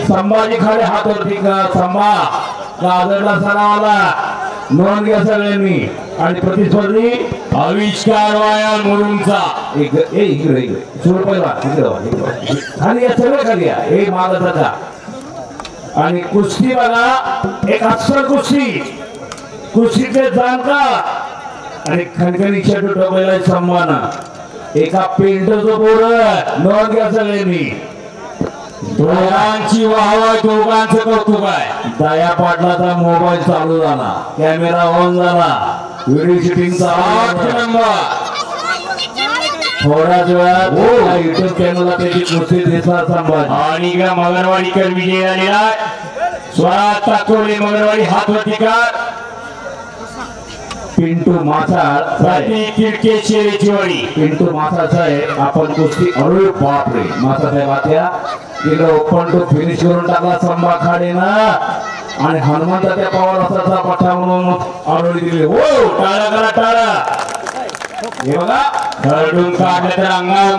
संभाजी खाली हात वरती संभा गाजरला सरावाला नोंद घ्या सगळ्यांनी आणि प्रतिस्पर्धी आविष्कार वाया मुरुमचा इकडे सूर पहिला इकडे खाली या सगळं खाली या हे मागचा आणि कुस्ती बघा एक अस्सल कुस्तीचे जाणकार आणि खणखणी शेटू ठोकायला सन्मान एका पेंटरचं बोर नोंद घ्या सगळ्यांनी दोघांची वाहवा दोघांचं कौतुक आहे दया पाटलाचा मोबाईल चालू झाला कॅमेरा ऑन झाला व्हिडिओ शूटिंग थोड्याच वेळात युट्यूब चॅनलला त्याची कुस्ती दिसणार संभाजी आणि का मगरवाडीकर विजय झालेला स्वराज ताकवले मगरवाडी हातवतीकर पिंटू मासाळ किरकेशेरीचीवाडी पिंटू मासाळ साहेब आपण कुस्ती अरे बापरे मासा साहेब आत्या तिला ओपन टू फिनिश करून टाकला संभा खाडेना आणि हनुमंत त्या पवार असाचा पठा म्हणून आरोळी दिली हो टाळा करा टाळा हे बघा खरडून काढलं तर अंगावर